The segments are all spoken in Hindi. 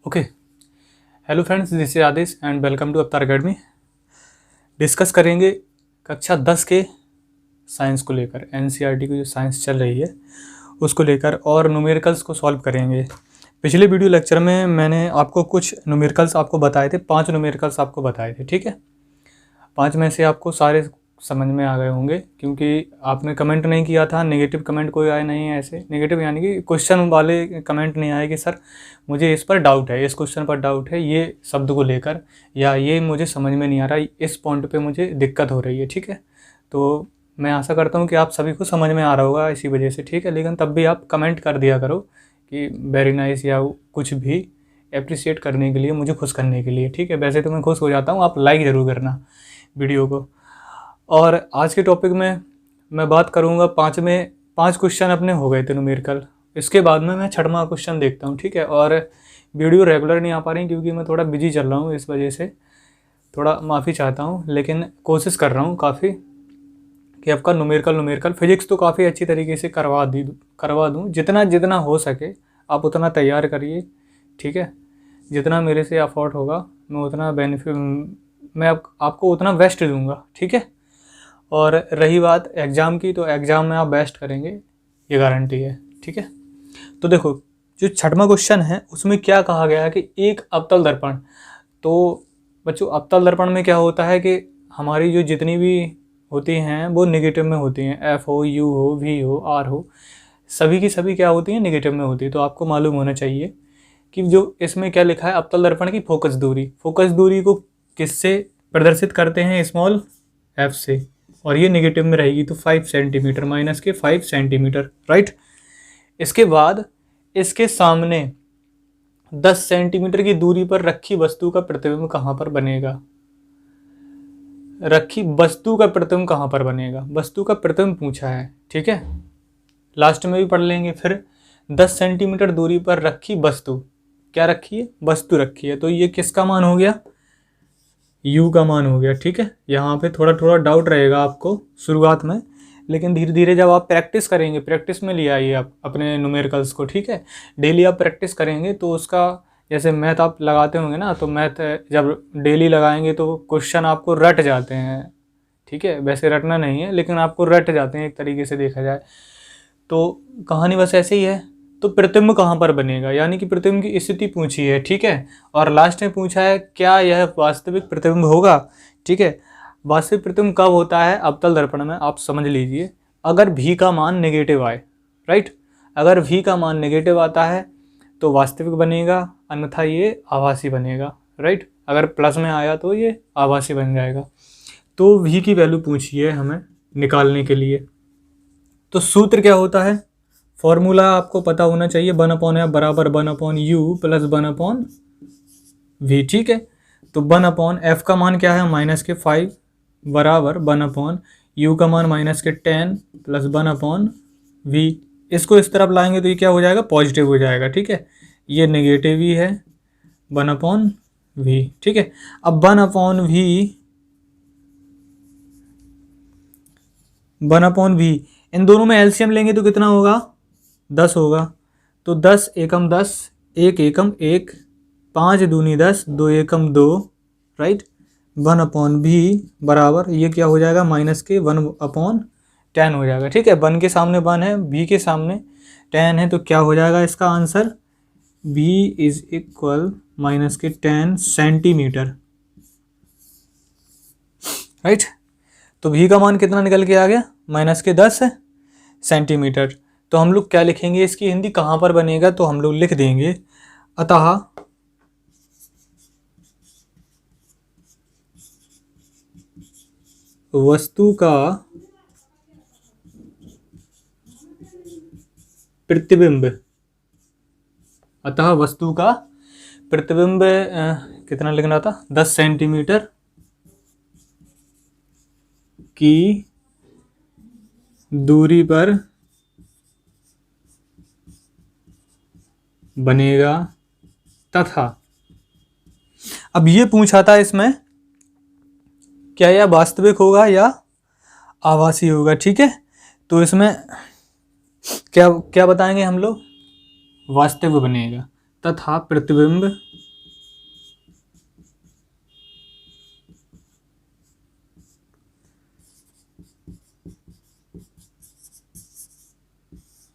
Okay, hello friends, this is Adish and welcome to Avatar academy. Discuss करेंगे कक्षा 10 के साइंस को लेकर। एनसीईआरटी की जो साइंस चल रही है उसको लेकर और न्यूमेरिकल्स को सॉल्व करेंगे। पिछले वीडियो लेक्चर में मैंने आपको कुछ न्यूमेरिकल्स आपको बताए थे, 5 न्यूमेरिकल्स आपको बताए थे, ठीक है। 5 में से आपको सारे समझ में आ गए होंगे क्योंकि आपने कमेंट नहीं किया था। नेगेटिव कमेंट कोई आए नहीं है, ऐसे नेगेटिव यानी कि क्वेश्चन वाले कमेंट नहीं आए कि सर मुझे इस पर डाउट है, इस क्वेश्चन पर डाउट है, ये शब्द को लेकर, या ये मुझे समझ में नहीं आ रहा, इस पॉइंट पे मुझे दिक्कत हो रही है, ठीक है। तो मैं आशा करता हूँ कि आप सभी को समझ में आ रहा होगा इसी वजह से, ठीक है। लेकिन तब भी आप कमेंट कर दिया करो कि वेरी नाइस या कुछ भी अप्रिशिएट करने के लिए, मुझे खुश करने के लिए, ठीक है। वैसे तो मैं खुश हो जाता हूँ, आप लाइक ज़रूर करना वीडियो को। और आज के टॉपिक में मैं बात करूँगा 5 क्वेश्चन अपने हो गए थे न्यूमेरिकल। इसके बाद में मैं 6वां क्वेश्चन देखता हूँ, ठीक है। और वीडियो रेगुलर नहीं आ पा रही क्योंकि मैं थोड़ा बिजी चल रहा हूँ, इस वजह से थोड़ा माफ़ी चाहता हूँ। लेकिन कोशिश कर रहा हूँ काफ़ी कि आपका न्यूमेरिकल फिजिक्स तो काफ़ी अच्छी तरीके से करवा दूँ। जितना हो सके आप उतना तैयार करिए, ठीक है। जितना मेरे से अफोर्ड होगा मैं उतना बेनिफिट, मैं आपको उतना बेस्ट दूँगा, ठीक है। और रही बात एग्ज़ाम की, तो एग्ज़ाम में आप बेस्ट करेंगे, ये गारंटी है, ठीक है। तो देखो, जो 6वां क्वेश्चन है उसमें क्या कहा गया है कि एक अवतल दर्पण। तो बच्चों, अवतल दर्पण में क्या होता है कि हमारी जो जितनी भी होती हैं वो नेगेटिव में होती हैं। एफ हो, यू हो, वी हो, आर हो, सभी की सभी क्या होती हैं, नेगेटिव में होती है। तो आपको मालूम होना चाहिए कि जो इसमें क्या लिखा है, अवतल दर्पण की फोकस दूरी को किससे प्रदर्शित करते हैं, स्मॉल एफ से। और ये नेगेटिव में रहेगी तो 5 सेंटीमीटर, माइनस के 5 सेंटीमीटर, राइट। इसके बाद इसके सामने 10 सेंटीमीटर की दूरी पर रखी वस्तु का प्रतिबिंब कहाँ पर बनेगा। रखी वस्तु का प्रतिबिंब कहाँ पर बनेगा, वस्तु का प्रतिबिंब पूछा है, ठीक है। लास्ट में भी पढ़ लेंगे फिर। 10 सेंटीमीटर दूरी पर रखी वस्तु, क्या रखी है, वस्तु रखी है। तो ये किसका मान हो गया, u का मान हो गया, ठीक है। यहाँ पे थोड़ा डाउट रहेगा आपको शुरुआत में, लेकिन धीरे धीरे जब आप प्रैक्टिस करेंगे, प्रैक्टिस में ले आइए आप अपने न्यूमेरिकल्स को, ठीक है। डेली आप प्रैक्टिस करेंगे तो उसका, जैसे मैथ आप लगाते होंगे ना, तो मैथ जब डेली लगाएंगे तो क्वेश्चन आपको रट जाते हैं, ठीक है। वैसे रटना नहीं है, लेकिन आपको रट जाते हैं एक तरीके से देखा जाए तो। कहानी बस ऐसे ही है। तो प्रतिबिंब कहाँ पर बनेगा, यानी कि प्रतिबिंब की स्थिति पूछी है, ठीक है। और लास्ट में पूछा है क्या यह वास्तविक प्रतिबिंब होगा, ठीक है। वास्तविक प्रतिबिंब कब होता है, अवतल दर्पण में। आप समझ लीजिए, अगर v का मान नेगेटिव आए, राइट। अगर v का मान नेगेटिव आता है तो वास्तविक बनेगा, अन्यथा ये आभासी बनेगा, राइट। अगर प्लस में आया तो ये आभासी बन जाएगा। तो v की वैल्यू पूछी है हमें निकालने के लिए। तो सूत्र क्या होता है, फॉर्मूला आपको पता होना चाहिए, 1/f बराबर 1/u प्लस 1/v, ठीक है। तो 1/f का मान क्या है, -5 बराबर 1/u का मान -10 प्लस 1/v। इसको इस तरफ लाएंगे तो ये क्या हो जाएगा, पॉजिटिव हो जाएगा, ठीक है। ये नेगेटिव ही है 1/v, ठीक है। अब 1/v इन दोनों में एलसीएम लेंगे तो कितना होगा, 10 होगा। तो 10 एकम 10, 1 एकम 1, 5 दूनी 10, 2 एकम 2, राइट। 1/v बराबर ये क्या हो जाएगा, -1/10 हो जाएगा, ठीक है। 1 के सामने 1 है, v के सामने 10 है, तो क्या हो जाएगा इसका answer, v is equal -10 centimetre, right. तो v का मान कितना निकल के आ गया, -10 सेंटीमीटर। तो हम लोग क्या लिखेंगे, इसकी हिंदी कहाँ पर बनेगा, तो हम लोग लिख देंगे अतः वस्तु का प्रतिबिंब, अतः वस्तु का प्रतिबिंब कितना लिखना था, 10 सेंटीमीटर की दूरी पर बनेगा तथा। अब ये पूछा था इसमें क्या यह वास्तविक होगा या आभासी होगा, ठीक है। तो इसमें क्या क्या बताएंगे हम लोग, वास्तविक बनेगा तथा प्रतिबिंब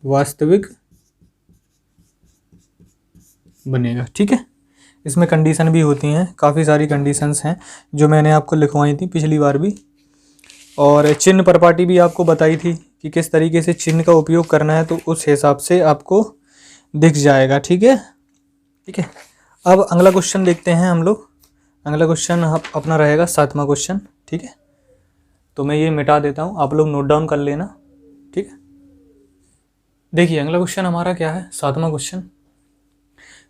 वास्तविक बनेगा। ठीक है, इसमें कंडीशन भी होती हैं, काफ़ी सारी कंडीशंस हैं जो मैंने आपको लिखवाई थी पिछली बार भी, और चिन्ह प्रॉपर्टी भी आपको बताई थी कि किस तरीके से चिन्ह का उपयोग करना है, तो उस हिसाब से आपको दिख जाएगा। ठीक है, ठीक है। अब अगला क्वेश्चन देखते हैं हम लोग। अगला क्वेश्चन अपना रहेगा 7वां क्वेश्चन। ठीक है, तो मैं ये मिटा देता हूँ, आप लोग नोट डाउन कर लेना। ठीक है, देखिए अगला क्वेश्चन हमारा क्या है, 7वां क्वेश्चन।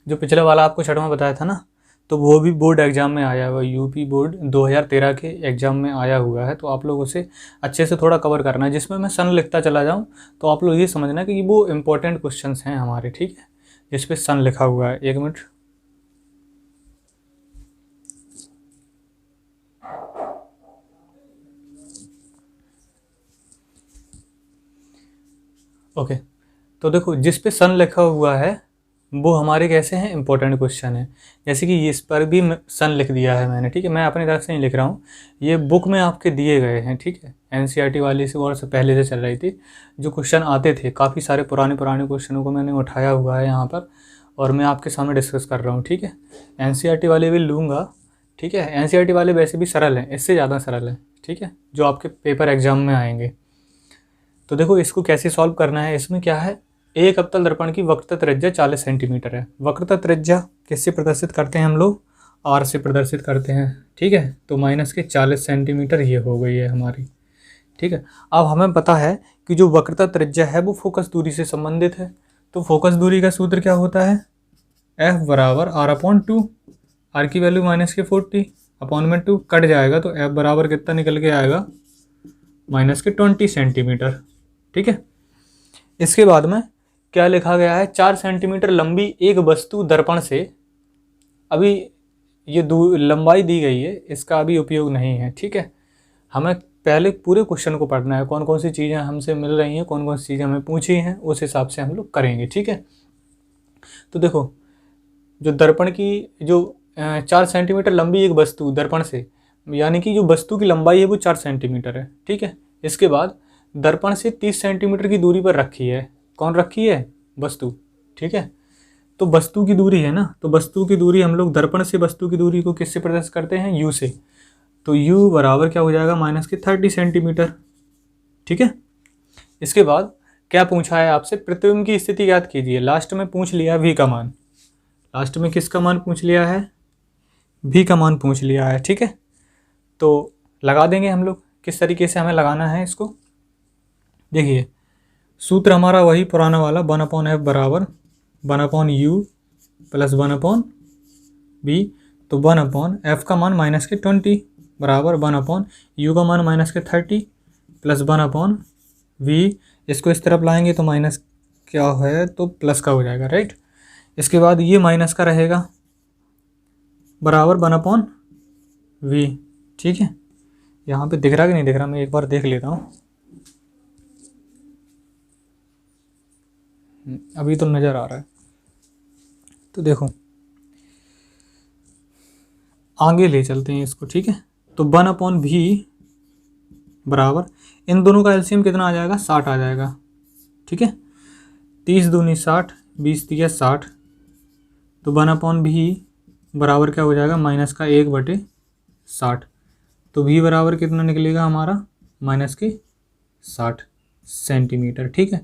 जो पिछले वाला आपको 6वां बताया था ना, तो वो भी बोर्ड एग्जाम में आया हुआ, यूपी बोर्ड 2013 के एग्जाम में आया हुआ है। तो आप लोग उसे अच्छे से थोड़ा कवर करना है। जिसमें मैं सन लिखता चला जाऊँ तो आप लोग ये समझना कि वो इम्पोर्टेंट क्वेश्चंस हैं हमारे। ठीक है, जिस पे सन लिखा हुआ है। 1 मिनट, ओके। तो देखो जिस पे सन लिखा हुआ है वो हमारे कैसे हैं, इंपॉर्टेंट क्वेश्चन है। जैसे कि इस पर भी सन लिख दिया है मैंने। ठीक है, मैं अपनी तरफ से नहीं लिख रहा हूँ, ये बुक में आपके दिए गए हैं। ठीक है, एनसीईआरटी वाली से और से पहले से चल रही थी, जो क्वेश्चन आते थे, काफ़ी सारे पुराने क्वेश्चनों को मैंने उठाया हुआ है यहाँ पर और मैं आपके सामने डिस्कस कर रहा हूँ। ठीक है, एनसीईआरटी वाले भी लूँगा। ठीक है, एनसीईआरटी वाले वैसे भी सरल हैं, इससे ज़्यादा सरल है। ठीक है, जो आपके पेपर एग्जाम में आएंगे। तो देखो इसको कैसे सॉल्व करना है। इसमें क्या है, एक अवतल दर्पण की वक्रता त्रिज्या 40 सेंटीमीटर है। वक्रता त्रिज्या किससे प्रदर्शित करते हैं हम लोग, आर से प्रदर्शित करते हैं। ठीक है, तो माइनस के 40 सेंटीमीटर ये हो गई है हमारी। ठीक है, अब हमें पता है कि जो वक्रता त्रिज्या है वो फोकस दूरी से संबंधित है। तो फोकस दूरी का सूत्र क्या होता है, एफ बराबर आर अपॉन 2। आर की वैल्यू माइनस के 40 अपॉन में 2 कट जाएगा, तो एफ बराबर कितना निकल के आएगा, माइनस के 20 सेंटीमीटर। ठीक है, इसके बाद में क्या लिखा गया है, 4 सेंटीमीटर लंबी एक वस्तु दर्पण से, अभी ये लंबाई दी गई है, इसका अभी उपयोग नहीं है। ठीक है, हमें पहले पूरे क्वेश्चन को पढ़ना है, कौन कौन सी चीज़ें हमसे मिल रही हैं, कौन कौन सी चीज़ें हमें पूछी हैं, उस हिसाब से हम लोग करेंगे। ठीक है, तो देखो जो दर्पण की जो 4 सेंटीमीटर लंबी एक वस्तु दर्पण से, यानी कि जो वस्तु की लंबाई है वो 4 सेंटीमीटर है। ठीक है, इसके बाद दर्पण से 30 सेंटीमीटर की दूरी पर रखी है। कौन रखी है, वस्तु। ठीक है, तो वस्तु की दूरी है ना, तो वस्तु की दूरी हम लोग दर्पण से वस्तु की दूरी को किससे प्रदर्शित करते हैं, यू से। तो यू बराबर क्या हो जाएगा, माइनस के 30 सेंटीमीटर। ठीक है, इसके बाद क्या पूछा है आपसे, प्रतिबिंब की स्थिति ज्ञात कीजिए। लास्ट में पूछ लिया वी का मान, लास्ट में किसका मान पूछ लिया है, वी का मान पूछ लिया है। ठीक है, तो लगा देंगे हम लोग, किस तरीके से हमें लगाना है इसको। देखिए सूत्र हमारा वही पुराना वाला, 1/f बराबर 1/u प्लस 1/v। तो 1/f का मान माइनस के 20 बराबर 1/u का मान माइनस के 30 प्लस 1/v। इसको इस तरफ लाएंगे तो माइनस क्या है, तो प्लस का हो जाएगा, राइट। इसके बाद ये माइनस का रहेगा बराबर 1/v। ठीक है, यहाँ पे दिख रहा कि नहीं दिख रहा, मैं एक बार देख लेता हूँ। अभी तो नज़र आ रहा है, तो देखो आगे ले चलते हैं इसको। ठीक है, तो 1/v बराबर, इन दोनों का एलसीएम कितना आ जाएगा, 60 आ जाएगा। ठीक है, 30 दूनी 60, 20 दिया 60, तो 1/v बराबर क्या हो जाएगा, माइनस का 1/60। तो v बराबर कितना निकलेगा हमारा, माइनस के 60 सेंटीमीटर। ठीक है,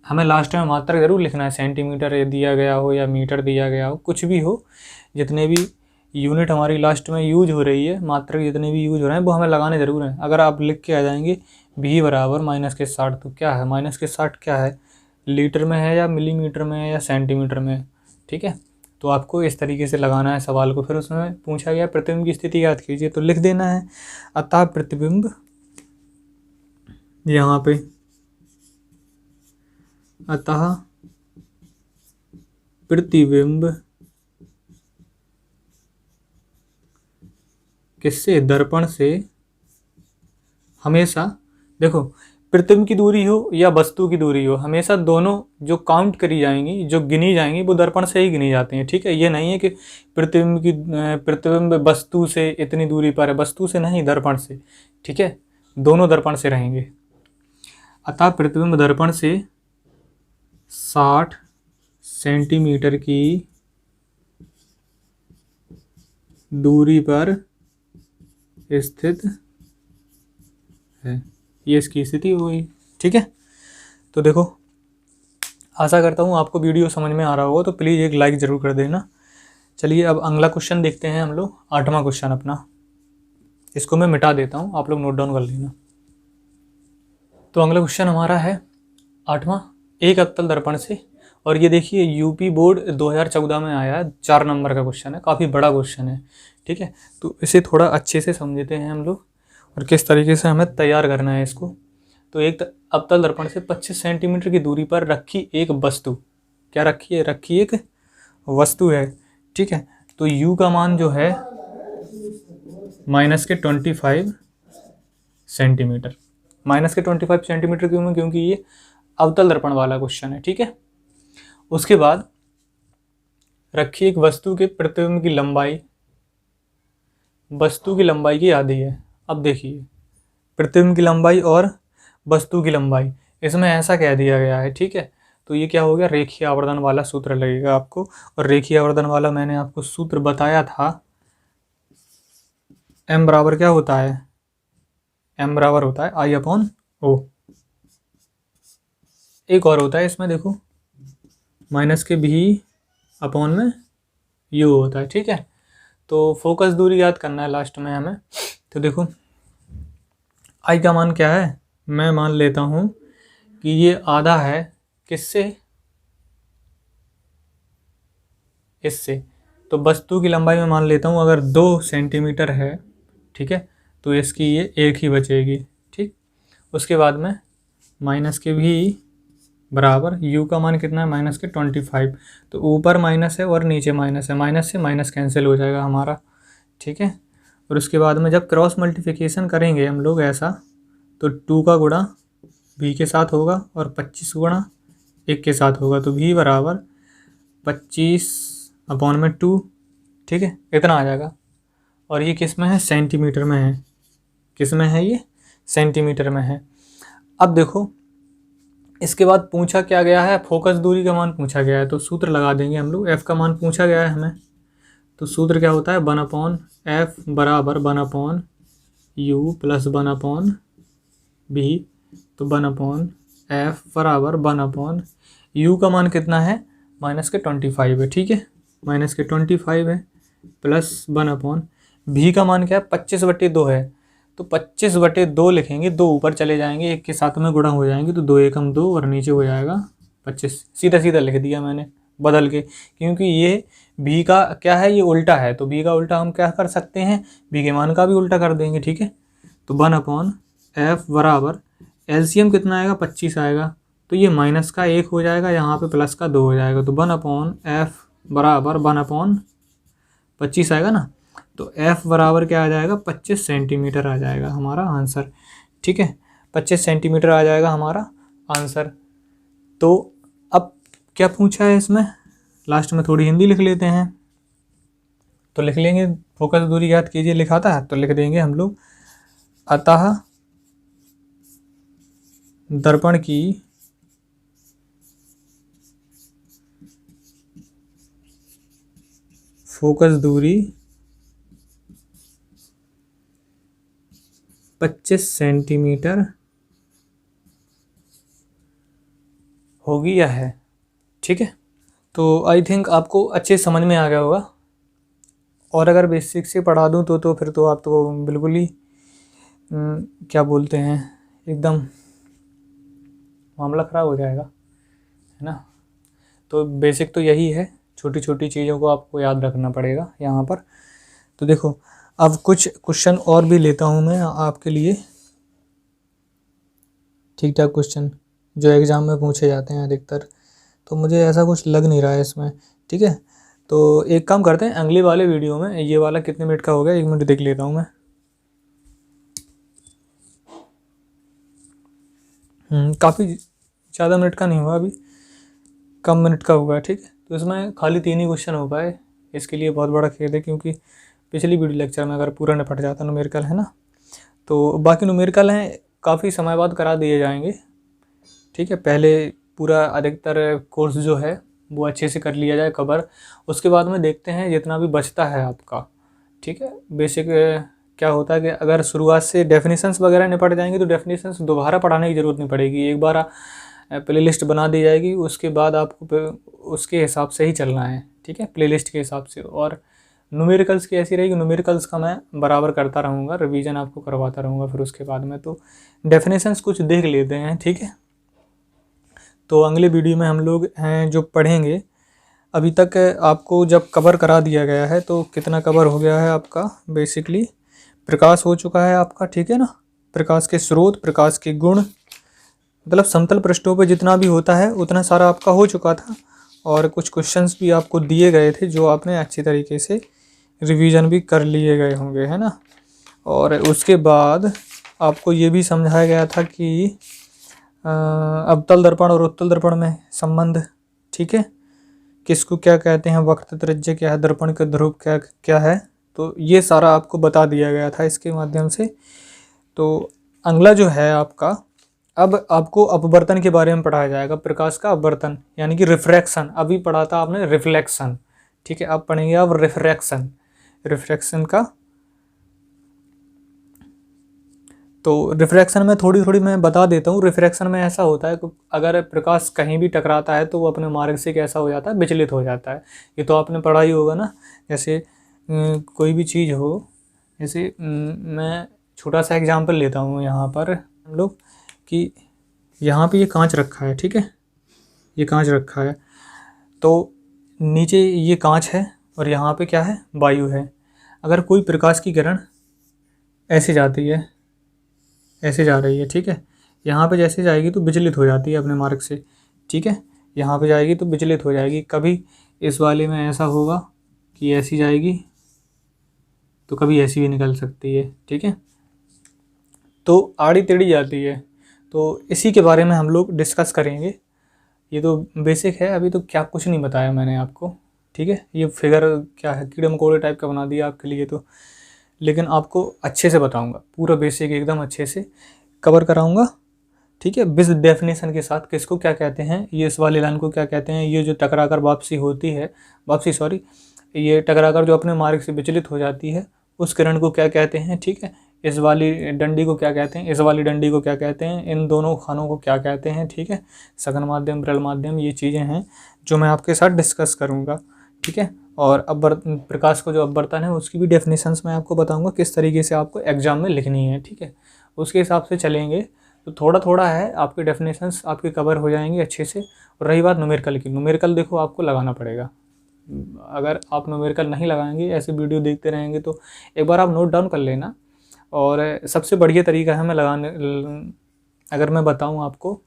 हमें लास्ट में मात्रक ज़रूर लिखना है, सेंटीमीटर दिया गया हो या मीटर दिया गया हो, कुछ भी हो, जितने भी यूनिट हमारी लास्ट में यूज हो रही है, मात्रक जितने भी यूज हो रहे हैं वो हमें लगाने ज़रूर हैं। अगर आप लिख के आ जाएंगे v बराबर माइनस के 60, तो क्या है, माइनस के 60 क्या है, लीटर में है या मिलीमीटर में है या सेंटीमीटर में। ठीक है, तो आपको इस तरीके से लगाना है सवाल को। फिर उसमें पूछा गया प्रतिबिंब की स्थिति याद कीजिए, तो लिख देना है, अतः प्रतिबिंब, यहाँ पे अतः प्रतिबिंब किससे, दर्पण से हमेशा, देखो प्रतिबिंब की दूरी हो या वस्तु की दूरी हो, हमेशा दोनों जो काउंट करी जाएंगी, जो गिनी जाएंगी, वो दर्पण से ही गिनी जाती हैं। ठीक है, ये नहीं है कि प्रतिबिंब वस्तु से इतनी दूरी पर है, वस्तु से नहीं, दर्पण से। ठीक है, दोनों दर्पण से रहेंगे। अतः प्रतिबिंब दर्पण से 60 सेंटीमीटर की दूरी पर स्थित है। ये इसकी स्थिति हो गई। ठीक है, तो देखो, आशा करता हूँ आपको वीडियो समझ में आ रहा होगा, तो प्लीज़ एक लाइक ज़रूर कर देना। चलिए अब अगला क्वेश्चन देखते हैं हम लोग, 8वां क्वेश्चन अपना। इसको मैं मिटा देता हूँ, आप लोग नोट डाउन कर लेना। तो अगला क्वेश्चन हमारा है 8वां, एक अवतल दर्पण से, और ये देखिए यूपी बोर्ड 2014 में आया है, 4 नंबर का क्वेश्चन है, काफ़ी बड़ा क्वेश्चन है। ठीक है, तो इसे थोड़ा अच्छे से समझते हैं हम लोग और किस तरीके से हमें तैयार करना है इसको। तो एक अवतल दर्पण से 25 सेंटीमीटर की दूरी पर रखी एक वस्तु, क्या रखी है? रखी एक वस्तु है। ठीक है, तो u का मान जो है -25 सेंटीमीटर। -25 सेंटीमीटर क्यों है? क्योंकि ये अवतल दर्पण वाला क्वेश्चन है। ठीक है, उसके बाद रखी एक वस्तु के प्रतिबिंब की लंबाई, वस्तु की लंबाई की आधी है। अब देखिए, प्रतिबिंब की लंबाई और वस्तु की लंबाई, इसमें ऐसा कह दिया गया है। ठीक है, तो ये क्या हो गया? रेखीय आवर्धन वाला सूत्र लगेगा आपको, और रेखीय आवर्धन वाला मैंने आपको सूत्र बताया था। m बराबर क्या होता है? m बराबर होता है I/O। एक और होता है इसमें, देखो, माइनस के भी अपॉन में u होता है। ठीक है, तो फोकस दूरी याद करना है लास्ट में हमें। तो देखो, I का मान क्या है? मैं मान लेता हूँ कि ये आधा है, किससे? इससे। तो वस्तु की लंबाई में मान लेता हूँ अगर 2 सेंटीमीटर है, ठीक है, तो इसकी ये 1 ही बचेगी। ठीक, उसके बाद में माइनस के भी बराबर u का मान कितना है? -25। तो ऊपर माइनस है और नीचे माइनस है, माइनस से माइनस कैंसिल हो जाएगा हमारा। ठीक है, और उसके बाद में जब क्रॉस मल्टीप्लिकेशन करेंगे हम लोग ऐसा, तो 2 का गुणा v के साथ होगा और 25 गुणा 1 के साथ होगा, तो v बराबर 25/2। ठीक है, इतना आ जाएगा। और ये किस में है? सेंटीमीटर में है। किस में है? ये सेंटीमीटर में है। अब देखो, इसके बाद पूछा क्या गया है? फोकस दूरी का मान पूछा गया है, तो सूत्र लगा देंगे हम लोग। f का मान पूछा गया है हमें, तो सूत्र क्या होता है? 1/f बराबर 1/u प्लस 1/v। तो 1/f बराबर 1/u का मान कितना है? -25 है। ठीक है, -25 है प्लस 1/v का मान क्या है? 25/2 है, तो 25/2 लिखेंगे, 2 ऊपर चले जाएंगे, 1 के साथ में गुणा हो जाएंगे, तो 2 एकम 2 और नीचे हो जाएगा 25। सीधा सीधा लिख दिया मैंने बदल के, क्योंकि ये v का क्या है? ये उल्टा है, तो v का उल्टा हम क्या कर सकते हैं? v के मान का भी उल्टा कर देंगे। ठीक है, तो 1/f बराबर एलसीएम कितना आएगा? 25 आएगा, तो ये माइनस का 1 हो जाएगा, यहाँ पे प्लस का 2 हो जाएगा, तो 1/f बराबर 1/25 आएगा ना। तो f बराबर क्या आ जाएगा? 25 सेंटीमीटर आ जाएगा हमारा आंसर। ठीक है, 25 सेंटीमीटर आ जाएगा हमारा आंसर। तो अब क्या पूछा है इसमें? लास्ट में थोड़ी हिंदी लिख लेते हैं, तो लिख लेंगे। फोकस दूरी याद कीजिए, लिखा था तो लिख देंगे हम लोग। अतः दर्पण की फोकस दूरी 25 सेंटीमीटर होगी या है। ठीक है, तो आई थिंक आपको अच्छे समझ में आ गया होगा, और अगर बेसिक से पढ़ा दूँ तो फिर तो आप तो बिल्कुल ही क्या बोलते हैं, एकदम मामला ख़राब हो जाएगा, है ना। तो बेसिक तो यही है, छोटी छोटी चीज़ों को आपको याद रखना पड़ेगा यहाँ पर। तो देखो, अब कुछ क्वेश्चन और भी लेता हूँ मैं आपके लिए, ठीक ठाक क्वेश्चन जो एग्ज़ाम में पूछे जाते हैं अधिकतर, तो मुझे ऐसा कुछ लग नहीं रहा है इसमें। ठीक है, तो एक काम करते हैं, अगले वाले वीडियो में, ये वाला कितने मिनट का हो गया? 1 मिनट देख लेता हूँ मैं। काफ़ी ज़्यादा मिनट का नहीं हुआ, अभी कम मिनट का हुआ है, ठीक है। तो इसमें खाली 3 ही क्वेश्चन हो पाए, इसके लिए बहुत बड़ा खेद है, क्योंकि पिछली वीडियो लेक्चर में अगर पूरा निपट जाता न्यूमेरिकल है ना, तो बाकी न्यूमेरिकल हैं काफ़ी समय बाद करा दिए जाएंगे, ठीक है। पहले पूरा अधिकतर कोर्स जो है वो अच्छे से कर लिया जाए कवर, उसके बाद में देखते हैं जितना भी बचता है आपका, ठीक है। बेसिक क्या होता है कि अगर शुरुआत से डेफिनेशंस वगैरह निपट जाएंगे तो डेफिनेशंस दोबारा पढ़ाने की ज़रूरत नहीं पड़ेगी, एक बार प्लेलिस्ट बना दी जाएगी, उसके बाद आपको उसके हिसाब से ही चलना है, ठीक है, प्लेलिस्ट के हिसाब से। और न्यूमेरिकल्स की ऐसी रहेगी, न्यूमेरिकल्स का मैं बराबर करता रहूँगा, रिवीजन आपको करवाता रहूँगा। फिर उसके बाद में तो डेफिनेशंस कुछ देख लेते हैं, ठीक है। तो अगले वीडियो में हम लोग हैं जो पढ़ेंगे, अभी तक आपको जब कवर करा दिया गया है तो कितना कवर हो गया है आपका, बेसिकली प्रकाश हो चुका है आपका, ठीक है ना। प्रकाश के स्रोत, प्रकाश के गुण, मतलब समतल पृष्ठों पे जितना भी होता है उतना सारा आपका हो चुका था। और कुछ क्वेश्चंस भी आपको दिए गए थे जो आपने अच्छी तरीके से रिवीजन भी कर लिए गए होंगे, है ना। और उसके बाद आपको ये भी समझाया गया था कि अवतल दर्पण और उत्तल दर्पण में संबंध, ठीक है, किसको क्या कहते हैं, वक्र त्रिज्या क्या है, दर्पण का ध्रुव क्या क्या है, तो ये सारा आपको बता दिया गया था इसके माध्यम से। तो अगला जो है आपका, अब आपको अपवर्तन के बारे में पढ़ाया जाएगा, प्रकाश का अपवर्तन यानी कि रिफ्रैक्शन। अभी पढ़ा था आपने रिफ्लेक्शन, ठीक है, अब पढ़ेंगे आप रिफ्रैक्शन, रिफ्रैक्शन का। तो रिफ्रैक्शन में थोड़ी थोड़ी मैं बता देता हूँ। रिफ्रैक्शन में ऐसा होता है कि अगर प्रकाश कहीं भी टकराता है तो वो अपने मार्ग से कैसा हो जाता है, विचलित हो जाता है। ये तो आपने पढ़ा ही होगा ना। जैसे कोई भी चीज़ हो, जैसे मैं छोटा सा एग्जांपल लेता हूँ यहाँ पर हम लोग, कि यहाँ पे ये कांच रखा है, ठीक है, ये कांच रखा है, तो नीचे ये कांच है और यहाँ पे क्या है, वायु है। अगर कोई प्रकाश की किरण ऐसे जाती है, ऐसे जा रही है, ठीक है, यहाँ पे जैसे जाएगी तो विचलित हो जाती है अपने मार्ग से, ठीक है, यहाँ पे जाएगी तो विचलित हो जाएगी। कभी इस वाले में ऐसा होगा कि ऐसी जाएगी तो कभी ऐसी भी निकल सकती है, ठीक है, तो आड़ी टेढ़ी जाती है। तो इसी के बारे में हम लोग डिस्कस करेंगे। ये तो बेसिक है, अभी तो क्या कुछ नहीं बताया मैंने आपको, ठीक है। ये फिगर क्या है, कीड़े मकोड़े टाइप का बना दिया आपके लिए, तो लेकिन आपको अच्छे से बताऊंगा, पूरा बेसिक एकदम अच्छे से कवर कराऊंगा, ठीक है, विद डेफिनेशन के साथ। किसको क्या कहते हैं, ये इस वाले लाइन को क्या कहते हैं, ये जो टकराकर वापसी होती है, ये टकराकर जो अपने मार्ग से विचलित हो जाती है उस किरण को क्या कहते हैं, ठीक है, इस वाली डंडी को क्या कहते हैं, इस वाली डंडी को क्या कहते हैं, इन दोनों खानों को क्या कहते हैं, ठीक है, सघन माध्यम, विरल माध्यम, ये चीज़ें हैं जो मैं आपके साथ डिस्कस करूँगा, ठीक है। और प्रकाश को जो अपवर्तन है उसकी भी डेफिनेशंस मैं आपको बताऊंगा किस तरीके से आपको एग्जाम में लिखनी है, ठीक है, उसके हिसाब से चलेंगे। तो थोड़ा थोड़ा है, आपके डेफिनेशंस आपके कवर हो जाएंगे अच्छे से। और रही बात न्यूमेरिकल की, न्यूमेरिकल देखो आपको लगाना पड़ेगा। अगर आप न्यूमेरिकल नहीं लगाएंगे, ऐसे वीडियो देखते रहेंगे, तो एक बार आप नोट डाउन कर लेना। और सबसे बढ़िया तरीका है मैं लगाने, अगर मैं बताऊं आपको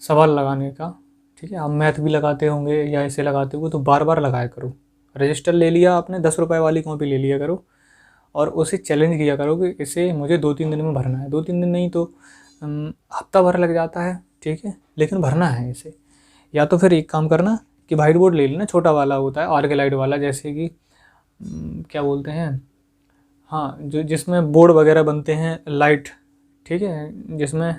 सवाल लगाने का, ठीक है, आप मैथ भी लगाते होंगे या ऐसे लगाते हो तो बार बार लगाया करो। रजिस्टर ले लिया आपने, 10 रुपये वाली कॉपी ले लिया करो और उसे चैलेंज किया करो कि इसे मुझे 2-3 दिन में भरना है। 2-3 दिन नहीं तो हफ्ता भर लग जाता है, ठीक है, लेकिन भरना है इसे। या तो फिर एक काम करना कि व्हाइट बोर्ड ले लेना, छोटा वाला होता है आर्कलाइट वाला, जैसे कि क्या बोलते हैं, हाँ, जो जिसमें बोर्ड वगैरह बनते हैं लाइट, ठीक है, जिसमें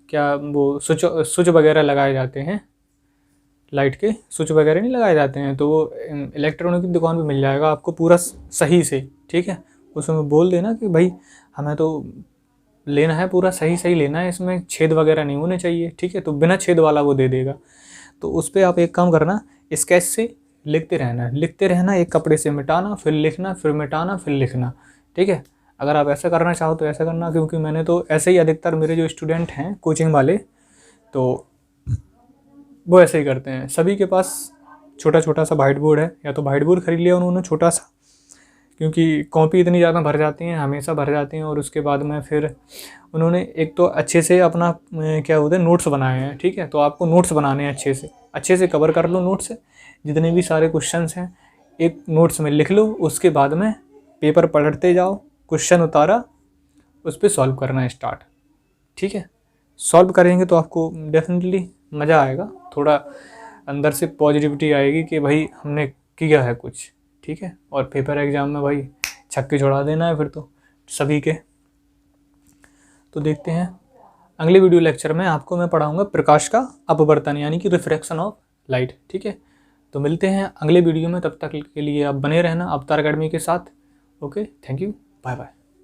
क्या वो स्विच वगैरह लगाए जाते हैं, लाइट के स्विच वगैरह नहीं लगाए जाते हैं, तो वो इलेक्ट्रॉनिक की दुकान पे मिल जाएगा आपको पूरा सही से, ठीक है। उसमें बोल देना कि भाई हमें तो लेना है पूरा सही सही लेना है, इसमें छेद वगैरह नहीं होने चाहिए, ठीक है, तो बिना छेद वाला वो दे देगा। तो उस पर आप एक काम करना, स्केच से लिखते रहना, एक कपड़े से मिटाना, फिर लिखना, फिर मिटाना, फिर लिखना, ठीक है। अगर आप ऐसा करना चाहो तो ऐसा करना, क्योंकि मैंने तो ऐसे ही, अधिकतर मेरे जो स्टूडेंट हैं कोचिंग वाले, तो वो ऐसे ही करते हैं। सभी के पास छोटा छोटा सा व्हाइट बोर्ड है, या तो व्हाइट बोर्ड खरीद लिया उन्होंने छोटा सा, क्योंकि कॉपी इतनी ज़्यादा भर जाती हैं, हमेशा भर जाती हैं। और उसके बाद में फिर उन्होंने एक तो अच्छे से अपना क्या होता है, नोट्स बनाए हैं, ठीक है, तो आपको नोट्स बनाने हैं अच्छे से कवर कर लो नोट्स, जितने भी सारे क्वेश्चंस हैं एक नोट्स में लिख लो। उसके बाद में पेपर पलटते जाओ, क्वेश्चन उतारा, उस पर सॉल्व करना स्टार्ट, ठीक है, सॉल्व करेंगे तो आपको डेफिनेटली मज़ा आएगा, थोड़ा अंदर से पॉजिटिविटी आएगी कि भाई हमने किया है कुछ, ठीक है। और पेपर एग्ज़ाम में भाई छक्के छोड़ा देना है फिर तो सभी के। तो देखते हैं अगले वीडियो लेक्चर में आपको मैं पढ़ाऊँगा प्रकाश का अपवर्तन यानी कि रिफ्रैक्शन ऑफ लाइट, ठीक है। तो मिलते हैं अगले वीडियो में, तब तक के लिए आप बने रहना अवतार अकेडमी के साथ। Okay, thank you, bye bye.